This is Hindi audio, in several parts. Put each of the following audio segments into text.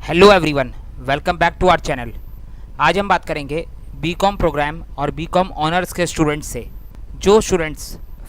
Hello everyone, welcome back to our channel. आज हम बात करेंगे बीकॉम प्रोग्राम और बीकॉम ऑनर्स के स्टूडेंट्स से। जो स्टूडेंट्स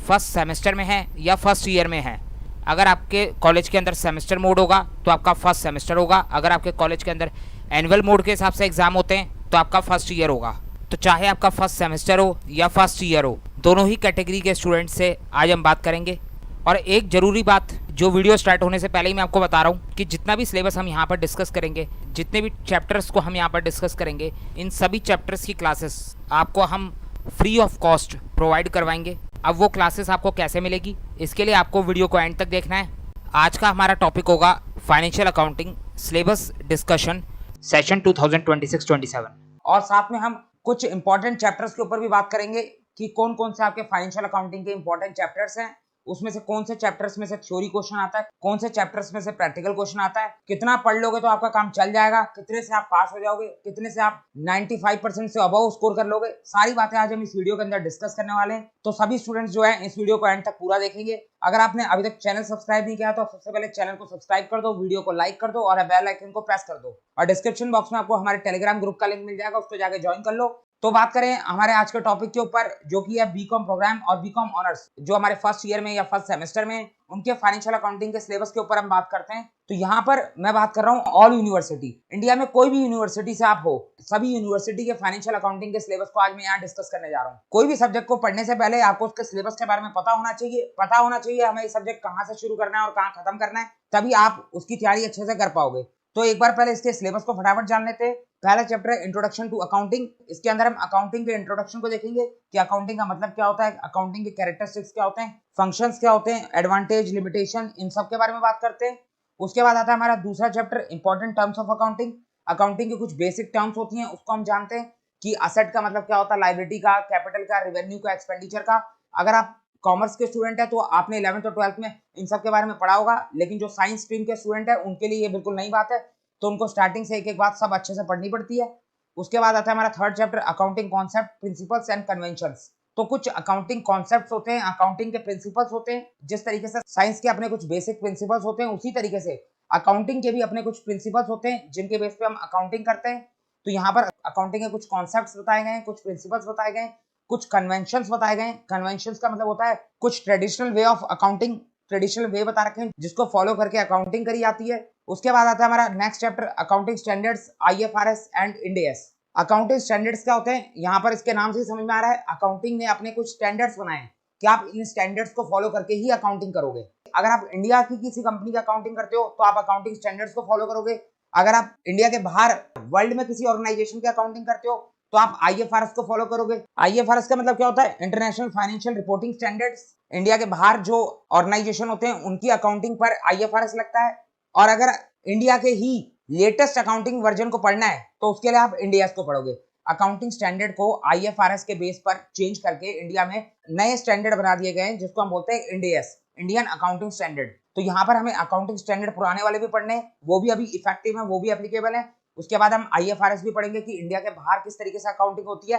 फर्स्ट सेमेस्टर में हैं या फर्स्ट ईयर में हैं, अगर आपके कॉलेज के अंदर सेमेस्टर मोड होगा तो आपका फर्स्ट सेमेस्टर होगा। अगर आपके कॉलेज के अंदर एनुअल मोड के हिसाब से एग्ज़ाम होते हैं तो आपका फर्स्ट ईयर होगा। तो चाहे आपका फर्स्ट सेमेस्टर हो या फर्स्ट ईयर हो, दोनों ही कैटेगरी के स्टूडेंट्स से आज हम बात करेंगे। और एक ज़रूरी बात जो वीडियो स्टार्ट होने से पहले ही मैं आपको बता रहा हूँ कि जितना भी सिलेबस हम यहाँ पर डिस्कस करेंगे, जितने भी चैप्टर्स को हम यहाँ पर डिस्कस करेंगे, इन सभी चैप्टर्स की क्लासेस आपको हम फ्री ऑफ कॉस्ट प्रोवाइड करवाएंगे। अब वो क्लासेस आपको कैसे मिलेगी, इसके लिए आपको वीडियो को एंड तक देखना है। आज का हमारा टॉपिक होगा financial accounting syllabus discussion session 2026-27, और साथ में हम कुछ इंपॉर्टेंट चैप्टर्स के ऊपर भी बात करेंगे कि कौन कौन से आपके फाइनेंशियल अकाउंटिंग के इंपॉर्टेंट चैप्टर्स हैं, उसमें से कौन से चैप्टर्स में से थ्योरी क्वेश्चन आता है, कौन से चैप्टर्स में से प्रैक्टिकल क्वेश्चन आता है, कितना पढ़ लोगे तो आपका काम चल जाएगा, कितने से आप पास हो जाओगे, कितने से आप 95% से अबव स्कोर कर लोगे। सारी बातें आज हम इस वीडियो के अंदर डिस्कस करने वाले हैं। तो सभी स्टूडेंट्स जो है इस वीडियो को एंड तक पूरा देखेंगे। अगर आपने अभी तक चैनल सब्सक्राइब नहीं किया तो सबसे पहले चैनल को सब्सक्राइब कर दो, वीडियो को लाइक कर दो और बेल आइकन को प्रेस कर दो। और डिस्क्रिप्शन बॉक्स में आपको हमारे टेलीग्राम ग्रुप का लिंक मिल जाएगा, उसको जाके ज्वाइन कर लो। तो बात करें हमारे आज के टॉपिक के ऊपर, जो कि है बीकॉम प्रोग्राम और बीकॉम ऑनर्स, जो हमारे फर्स्ट ईयर में या फर्स्ट सेमेस्टर में उनके फाइनेंशियल अकाउंटिंग के सिलेबस के ऊपर हम बात करते हैं। तो यहाँ पर मैं बात कर रहा हूँ ऑल यूनिवर्सिटी, इंडिया में कोई भी यूनिवर्सिटी से आप हो, सभी यूनिवर्सिटी के फाइनेंशियल अकाउंटिंग के सिलेबस को आज मैं यहाँ डिस्कस करने जा रहा हूँ। कोई भी सब्जेक्ट को पढ़ने से पहले आपको उसके सिलेबस के बारे में पता होना चाहिए हमें ये सब्जेक्ट कहाँ से शुरू करना है और कहाँ खत्म करना है, तभी आप उसकी तैयारी अच्छे से कर पाओगे। तो एक बार पहले इसके सिलेबस को फटाफट जान लेते हैं। पहला चैप्टर है इंट्रोडक्शन टू अकाउंटिंग। इसके अंदर हम अकाउंटिंग के इंट्रोडक्शन को देखेंगे कि अकाउंटिंग का मतलब क्या होता है, अकाउंटिंग के कैरेक्टरिस्टिक्स क्या होते हैं, फंक्शंस क्या होते हैं, एडवांटेज, लिमिटेशन, इन सब के बारे में बात करते हैं। उसके बाद आता है हमारा दूसरा chapter important terms of accounting. Accounting के कुछ बेसिक टर्म्स होती हैं, उसको हम जानते हैं कि असेट का मतलब क्या होता है, लायबिलिटी का, कैपिटल का, रेवेन्यू का, एक्सपेंडिचर का। अगर आप कॉमर्स के स्टूडेंट है तो आपने 11th और 12th में इन सब के बारे में पढ़ा होगा, लेकिन जो साइंस स्ट्रीम के स्टूडेंट है उनके लिए ये बिल्कुल नई बात है, तो उनको स्टार्टिंग से एक एक बात सब अच्छे से पढ़नी पड़ती है। उसके बाद आता है हमारा third chapter accounting concept, principles and conventions. तो कुछ अकाउंटिंग कॉन्सेप्ट्स होते हैं, अकाउंटिंग के प्रिंसिपल्स होते हैं। जिस तरीके से साइंस के अपने कुछ बेसिक प्रिंसिपल्स होते हैं, उसी तरीके से अकाउंटिंग के भी अपने कुछ प्रिंसिपल्स होते हैं जिनके बेस पे हम अकाउंटिंग करते हैं। तो यहाँ पर अकाउंटिंग के कुछ कॉन्सेप्ट्स बताए गए हैं, कुछ प्रिंसिपल्स बताए गए हैं, कुछ कन्वेंशंस बताए गए हैं। कन्वेंशंस का मतलब होता है कुछ traditional way of accounting, traditional way बता रखे हैं जिसको फॉलो करके अकाउंटिंग करी जाती है। उसके बाद आता है हमारा next chapter accounting standards, IFRS and end S. Accounting standards क्या होते हैं, यहाँ पर इसके नाम से समझ में आ रहा है अकाउंटिंग ने अपने कुछ स्टैंडर्ड्स बनाए हैं कि आप इन स्टैंडर्ड्स को फॉलो करके ही अकाउंटिंग करोगे। अगर आप इंडिया की किसी कंपनी की अकाउंटिंग करते हो तो आप अकाउंटिंग स्टैंडर्ड्स को फॉलो करोगे। अगर आप इंडिया के बाहर वर्ल्ड में किसी ऑर्गेनाइजेशन की अकाउंटिंग करते हो तो आप आईएफआरएस को फॉलो करोगे। आईएफआरएस का मतलब क्या होता है, international financial reporting standards. India के बाहर जो ऑर्गेनाइजेशन होते हैं उनकी अकाउंटिंग पर आईएफआरएस लगता है। और अगर इंडिया के ही लेटेस्ट अकाउंटिंग वर्जन को पढ़ना है तो उसके लिए आप इंड एस को पढ़ोगे। अकाउंटिंग स्टैंडर्ड को आईएफआरएस के बेस पर चेंज करके इंडिया में नए स्टैंडर्ड बना दिए गए हैं जिसको हम बोलते हैं end S, Indian accounting standard. तो यहाँ पर हमें अकाउंटिंग स्टैंडर्ड पुराने वाले भी पढ़ने हैं, वो भी अभी इफेक्टिव है, वो भी एप्लीकेबल है। उसके बाद हम आईएफआरएस भी पढ़ेंगे कि इंडिया के बाहर किस तरीके से अकाउंटिंग होती है।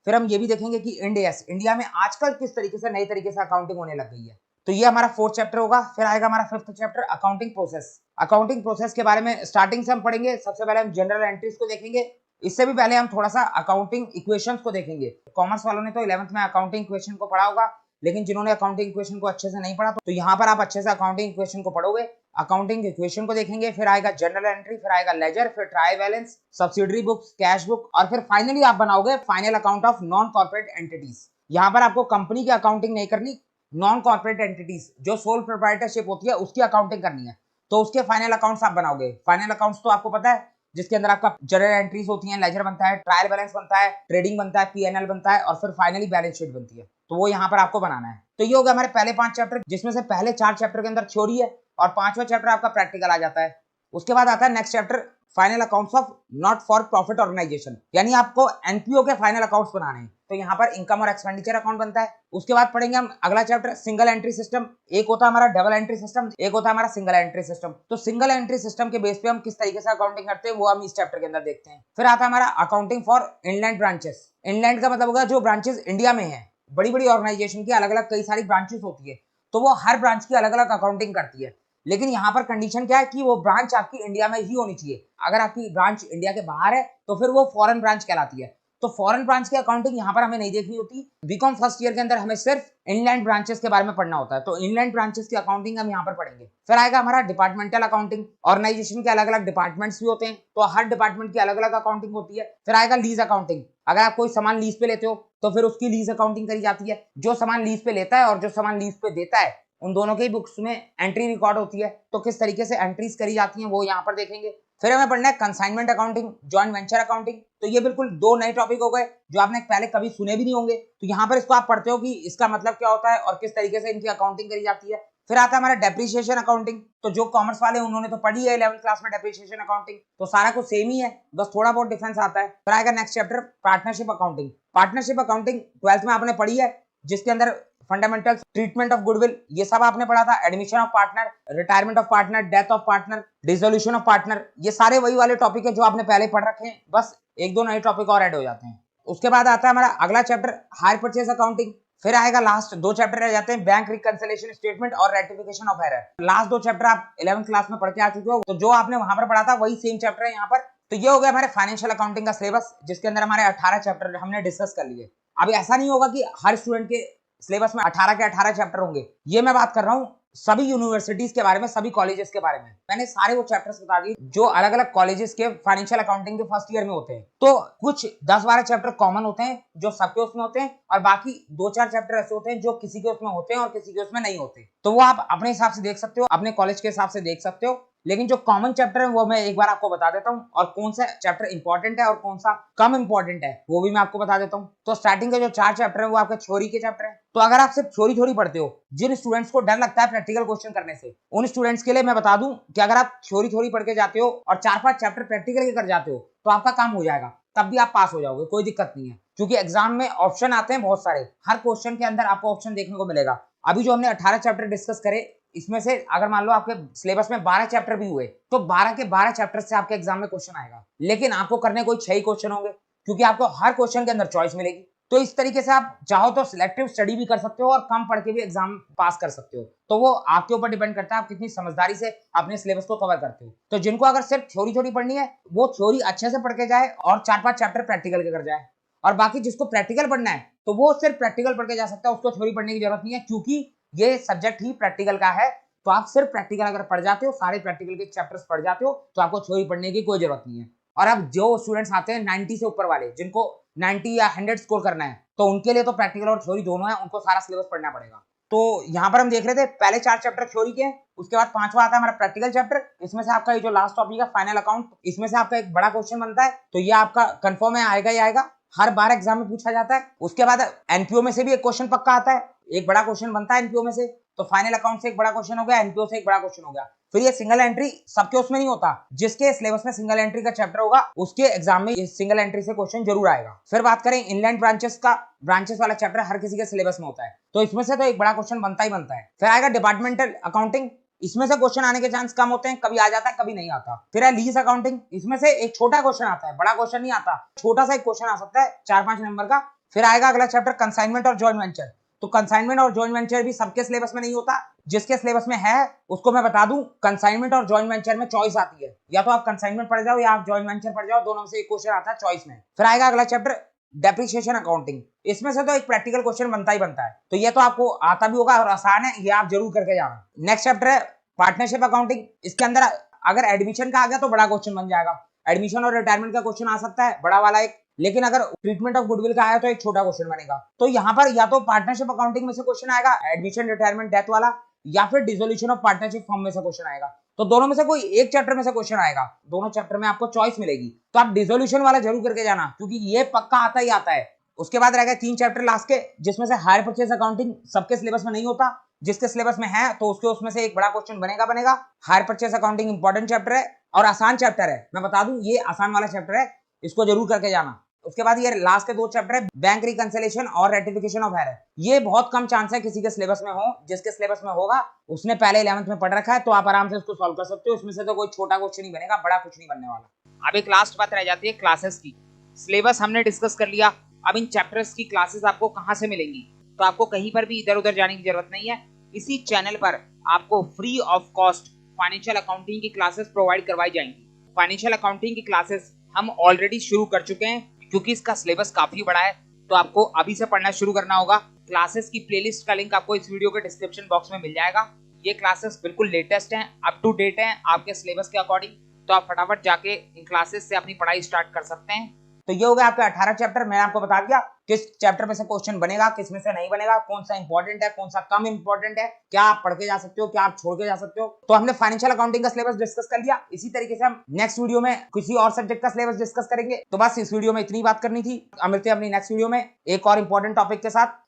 फिर हम ये भी देखेंगे कि इंड एस, इंडिया में आजकल किस तरीके से नए तरीके से अकाउंटिंग होने लग गई है। तो ये हमारा फोर्थ चैप्टर होगा। फिर आएगा हमारा fifth chapter accounting process. Accounting process के बारे में स्टार्टिंग से हम पढ़ेंगे। सबसे पहले हम जनरल एंट्रीज को देखेंगे। इससे भी पहले हम थोड़ा सा अकाउंटिंग इक्वेशंस को देखेंगे। कॉमर्स वालों ने तो 11th में अकाउंटिंग इक्वेशन को पढ़ा होगा, लेकिन जिन्होंने अकाउंटिंग इक्वेशन को अच्छे से नहीं पढ़ा तो यहाँ पर आप अच्छे से अकाउंटिंग इक्वेशन को पढ़ोगे, अकाउंटिंग इक्वेशन को देखेंगे। फिर आएगा जनरल एंट्री, फिर आएगा लेजर, फिर trial balance, subsidiary books, cash book, और फिर फाइनली आप बनाओगे final account of non corporate entities. यहाँ पर आपको कंपनी की अकाउंटिंग नहीं करनी, नॉन कॉर्पोरेट एंटिटीज जो सोल प्रोप्राइटरशिप होती है उसकी अकाउंटिंग करनी है। तो उसके फाइनल अकाउंट्स आप बनाओगे। फाइनल अकाउंट्स तो आपको पता है जिसके अंदर आपका जनरल एंट्रीज होती हैं, लेजर बनता है, ट्रायल बैलेंस बनता है, ट्रेडिंग बनता है, पीएनएल बनता है, और फिर फाइनली बैलेंस शीट बनती है। तो वो यहाँ पर आपको बनाना है। तो ये हो गया हमारे पहले 5 चैप्टर, जिसमें से पहले 4 चैप्टर के अंदर थ्योरी है और 5वां चैप्टर आपका प्रैक्टिकल आ जाता है। उसके बाद आता है next chapter final accounts of not for profit organisation, यानी आपको एनपीओ के फाइनल अकाउंट्स बनाने हैं। तो यहाँ पर इनकम और एक्सपेंडिचर अकाउंट बनता है। उसके बाद पढ़ेंगे हम अगला चैप्टर सिंगल एंट्री सिस्टम। एक होता है हमारा डबल एंट्री सिस्टम, एक होता है हमारा सिंगल एंट्री सिस्टम। तो सिंगल एंट्री सिस्टम के बेस पे हम किस तरीके से अकाउंटिंग करते हैं वो हम इस चैप्टर के अंदर देखते हैं। फिर आता है हमारा accounting for inland branches. Inland का मतलब होगा जो ब्रांचेस इंडिया में है, बड़ी बड़ी ऑर्गेनाइजेशन की अलग अलग कई सारी ब्रांचेस होती है, तो वो हर ब्रांच की अलग अलग अकाउंटिंग करती है। लेकिन यहाँ पर कंडीशन क्या है कि वो ब्रांच आपकी इंडिया में ही होनी चाहिए। अगर आपकी ब्रांच इंडिया के बाहर है तो फिर वो फॉरेन ब्रांच कहलाती है। तो फॉरेन ब्रांच की अकाउंटिंग यहाँ पर हमें नहीं देखनी होती। बीकॉम फर्स्ट ईयर के अंदर हमें सिर्फ इनलैंड ब्रांचेस के बारे में पढ़ना होता है, तो इनलैंड ब्रांचेस की अकाउंटिंग हम यहाँ पर पढ़ेंगे। फिर आएगा हमारा डिपार्टमेंटल अकाउंटिंग। ऑर्गेनाइजेशन के अलग अलग डिपार्टमेंट्स भी होते हैं, तो हर डिपार्टमेंट की अलग अलग अकाउंटिंग होती है। फिर आएगा लीज अकाउंटिंग। अगर आप कोई सामान लीज पे लेते हो तो फिर उसकी लीज अकाउंटिंग करी जाती है। जो सामान लीज पे लेता है और जो सामान लीज पे देता है उन दोनों के बुक्स में एंट्री रिकॉर्ड होती है, तो किस तरीके से एंट्रीज करी जाती हैं वो यहाँ पर देखेंगे। फिर हमें पढ़ना है consignment accounting, joint venture accounting. तो ये बिल्कुल दो नए टॉपिक हो गए जो आपने पहले कभी सुने भी नहीं होंगे। तो यहाँ पर इसको आप पढ़ते हो कि इसका मतलब क्या होता है और किस तरीके से इनकी अकाउंटिंग करी जाती है। फिर आता है हमारा डेप्रिसिएशन अकाउंटिंग। तो जो कॉमर्स वाले उन्होंने तो पढ़ी है 11th क्लास में डेप्रिसिएशन अकाउंटिंग, तो सारा कुछ सेम ही है, बस थोड़ा बहुत डिफरेंस आता है। फिर आएगा next chapter partnership accounting. Partnership accounting 12th में आपने पढ़ी है, जिसके अंदर फंडामेंटल्स, ट्रीटमेंट ऑफ गुडविल, ये सब आपने पढ़ा था। Admission of partner, retirement of partner, death of partner, dissolution of partner, ये सारे वही वाले टॉपिक है जो आपने पहले पढ़ रखे हैं, बस एक दो नए टॉपिक और ऐड हो जाते हैं। उसके बाद आता है हमारा अगला चैप्टर हायर परचेज अकाउंटिंग। फिर आएगा लास्ट दो चैप्टर रह जाते हैं बैंक रिकंसिलिएशन स्टेटमेंट और रेटिफिकेशन ऑफ एरर। लास्ट दो चैप्टर आप 11th क्लास में पढ़ के आ चुके हो, तो जो आपने वहां पर पढ़ा था वही सेम चैप्टर है यहाँ पर। तो ये हो गया हमारे फाइनेंशियल अकाउंटिंग का सिलेबस, जिसके अंदर हमारे 18 चैप्टर हमने डिस्कस कर लिए। अब ऐसा नहीं होगा कि हर स्टूडेंट के सिलेबस में 18 के 18 चैप्टर होंगे, ये मैं बात कर रहा हूँ सभी यूनिवर्सिटीज के बारे में, सभी कॉलेजेस के बारे में। मैंने सारे वो चैप्टर्स बता दिए जो अलग अलग कॉलेजेस के फाइनेंशियल अकाउंटिंग के फर्स्ट ईयर में होते हैं। तो कुछ 10-12 चैप्टर कॉमन होते हैं जो सबके उसमें होते हैं, और बाकी 2-4 चैप्टर ऐसे होते हैं जो किसी के उसमें होते हैं और किसी के उसमें नहीं होते। तो वो आप अपने हिसाब से देख सकते हो, अपने कॉलेज के हिसाब से देख सकते हो। लेकिन जो कॉमन चैप्टर है वो मैं एक बार आपको बता देता हूँ, और कौन सा चैप्टर इंपॉर्टेंट है और कौन सा कम इंपॉर्टेंट है वो भी मैं आपको बता देता हूँ। तो स्टार्टिंग के जो 4 चैप्टर है वो आपके थ्योरी के चैप्टर है। तो अगर आप सिर्फ थ्योरी पढ़ते हो, जिन स्टूडेंट्स को डर लगता है प्रैक्टिकल क्वेश्चन करने से, उन स्टूडेंट्स के लिए मैं बता दूं कि अगर आप थ्योरी पढ़ के जाते हो और 4-5 चैप्टर प्रैक्टिकल के कर जाते हो तो आपका काम हो जाएगा, तब भी आप पास हो जाओगे, कोई दिक्कत नहीं है। क्योंकि एग्जाम में ऑप्शन आते हैं बहुत सारे, हर क्वेश्चन के अंदर आपको ऑप्शन देखने को मिलेगा। अभी जो हमने 18 चैप्टर डिस्कस करे, इसमें से अगर मान लो आपके सिलेबस में 12 चैप्टर भी हुए तो 12 के 12 चैप्टर से आपके एग्जाम में क्वेश्चन आएगा, लेकिन आपको करने कोई 6 ही क्वेश्चन होंगे, क्योंकि आपको हर क्वेश्चन के अंदर चॉइस मिलेगी। तो इस तरीके से आप चाहो तो सिलेक्टिव स्टडी भी कर सकते हो और कम पढ़ के भी एग्जाम पास कर सकते हो। तो वो आपके ऊपर डिपेंड करता है आप कितनी समझदारी से अपने सिलेबस को कवर करते हो। तो जिनको अगर सिर्फ थ्योरी पढ़नी है वो थ्योरी अच्छे से पढ़ के जाए और 4-5 चैप्टर प्रैक्टिकल के कर जाए, और बाकी जिसको प्रैक्टिकल पढ़ना है तो वो सिर्फ प्रैक्टिकल पढ़ के जा सकता है, उसको थ्योरी पढ़ने की जरूरत नहीं है, क्योंकि ये सब्जेक्ट ही प्रैक्टिकल का है। तो आप सिर्फ प्रैक्टिकल अगर पढ़ जाते हो, सारे प्रैक्टिकल के चैप्टर्स पढ़ जाते हो, तो आपको थ्योरी पढ़ने की कोई जरूरत नहीं है। और अब जो स्टूडेंट्स आते हैं 90 से ऊपर वाले, जिनको 90 या 100 स्कोर करना है, तो उनके लिए तो प्रैक्टिकल और थ्योरी दोनों है, उनको सारा सिलेबस पढ़ना पड़ेगा। तो यहाँ पर हम देख रहे थे पहले 4 चैप्टर थ्योरी के, उसके बाद 5वां आता है हमारा प्रैक्टिकल चैप्टर। इसमें से आपका ये जो लास्ट टॉपिक है फाइनल अकाउंट, इसमें से आपका एक बड़ा क्वेश्चन बनता है, तो ये आपका कंफर्म है आएगा ही आएगा, हर बार एग्जाम में पूछा जाता है। उसके बाद एनपीओ में से भी एक क्वेश्चन पक्का आता है, एक बड़ा क्वेश्चन बनता है एनपीओ में से। तो फाइनल अकाउंट से एक बड़ा क्वेश्चन हो गया, एनपीओ से एक बड़ा क्वेश्चन हो गया। फिर ये सिंगल एंट्री सबके उसमें नहीं होता, जिसके सिलेबस में सिंगल एंट्री का चैप्टर होगा उसके एग्जाम में सिंगल एंट्री से क्वेश्चन जरूर आएगा। फिर बात करें इनलैंड ब्रांचेस का, ब्रांचेस वाला चैप्टर हर किसी के सिलेबस में होता है, तो इसमें से तो एक बड़ा क्वेश्चन बनता ही बनता है। फिर आएगा डिपार्टमेंटल अकाउंटिंग, इसमें से क्वेश्चन आने के चांस कम होते हैं, कभी आ जाता है कभी नहीं आता। फिर है लीज अकाउंटिंग, इसमें से एक छोटा क्वेश्चन आता है, बड़ा क्वेश्चन नहीं आता, छोटा सा एक क्वेश्चन आ सकता है 4-5 नंबर का। फिर आएगा अगला चैप्टर कंसाइनमेंट और जॉइंट वेंचर। तो कंसाइनमेंट और जॉइंट वेंचर भी सबके सिलेबस में नहीं होता, जिसके सिलेबस में है उसको मैं बता दूं, कंसाइनमेंट और जॉइंट वेंचर में चॉइस आती है, या तो आप कंसाइनमेंट पढ़ जाओ या आप जॉइंट वेंचर पढ़ जाओ, दोनों में से एक क्वेश्चन आता है चॉइस में। फिर आएगा अगला चैप्टर डेप्रिसिएशन अकाउंटिंग, इसमें से तो एक प्रैक्टिकल क्वेश्चन बनता ही बनता है, तो ये तो आपको आता भी होगा और आसान है, ये आप जरूर करके जाना। नेक्स्ट चैप्टर है पार्टनरशिप अकाउंटिंग, इसके अंदर अगर एडमिशन का आ गया तो बड़ा क्वेश्चन बन जाएगा, एडमिशन और रिटायरमेंट का क्वेश्चन आ सकता है बड़ा वाला एक, लेकिन अगर ट्रीटमेंट ऑफ गुडविल का आया तो एक छोटा क्वेश्चन बनेगा। तो यहाँ पर या तो पार्टनरशिप अकाउंटिंग में से क्वेश्चन आएगा एडमिशन रिटायरमेंट डेथ वाला, या फिर डिसोल्यूशन ऑफ पार्टनरशिप फॉर्म में से क्वेश्चन आएगा। तो दोनों में से कोई एक चैप्टर में से क्वेश्चन आएगा, दोनों चैप्टर में आपको चॉइस मिलेगी, तो आप डिसोल्यूशन वाला जरूर करके जाना, क्योंकि ये पक्का आता ही आता है। उसके बाद रहेगा 3 चैप्टर लास्ट के, जिसमें से हायर परचेज अकाउंटिंग सबके सिलेबस में नहीं होता, जिसके सिलेबस में है तो उसके उसमें से एक बड़ा क्वेश्चन बनेगा। Hire purchase accounting important chapter है और आसान चैप्टर है, मैं बता दूं ये आसान वाला चैप्टर है, इसको जरूर करके जाना। उसके बाद ये लास्ट के 2 चैप्टर है बैंक रिकंसिलिएशन और रेटिफिकेशन ऑफ एरर। ये बहुत कम चांस है किसी के सिलेबस में हो, जिसके सिलेबस में होगा उसने पहले 11th में पढ़ रखा है, तो आप आराम से उसको सॉल्व कर सकते हो, इसमें से तो कोई छोटा क्वेश्चन नहीं बनेगा, बड़ा कुछ नहीं बनने वाला। अब एक लास्ट बात रह जाती है क्लासेस की। सिलेबस हमने डिस्कस कर लिया, अब इन चैप्टर्स की क्लासेस आपको कहाँ से मिलेंगी? तो आपको कहीं पर भी इधर उधर जाने की जरूरत नहीं है, इसी चैनल पर आपको free of cost financial accounting की क्लासेस प्रोवाइड करवाई जाएंगी। फाइनेंशियल अकाउंटिंग की क्लासेस हम ऑलरेडी शुरू कर चुके हैं, क्योंकि इसका सिलेबस काफी बड़ा है तो आपको अभी से पढ़ना शुरू करना होगा। क्लासेस की प्लेलिस्ट का लिंक आपको इस वीडियो के डिस्क्रिप्शन बॉक्स में मिल जाएगा। ये क्लासेस बिल्कुल लेटेस्ट हैं, अप टू डेट हैं आपके सिलेबस के अकॉर्डिंग, तो आप फटाफट जाके इन क्लासेस से अपनी पढ़ाई स्टार्ट कर सकते हैं। तो ये हो गया आपके 18 चैप्टर। मैंने आपको बता दिया किस चैप्टर में से क्वेश्चन बनेगा, किस में से नहीं बनेगा, कौन सा इंपॉर्टेंट है, कौन सा कम इंपॉर्टेंट है, क्या आप पढ़ के जा सकते हो, क्या आप छोड़ के जा सकते हो। तो हमने फाइनेंशियल अकाउंटिंग का सिलेबस डिस्कस कर लिया। इसी तरीके से हम नेक्स्ट वीडियो में किसी और सब्जेक्ट का सिलेबस डिस्कस करेंगे। तो बस इस वीडियो में इतनी बात करनी थी। अब मिलते हैं अपनी नेक्स्ट वीडियो में एक और इंपॉर्टेंट टॉपिक के साथ।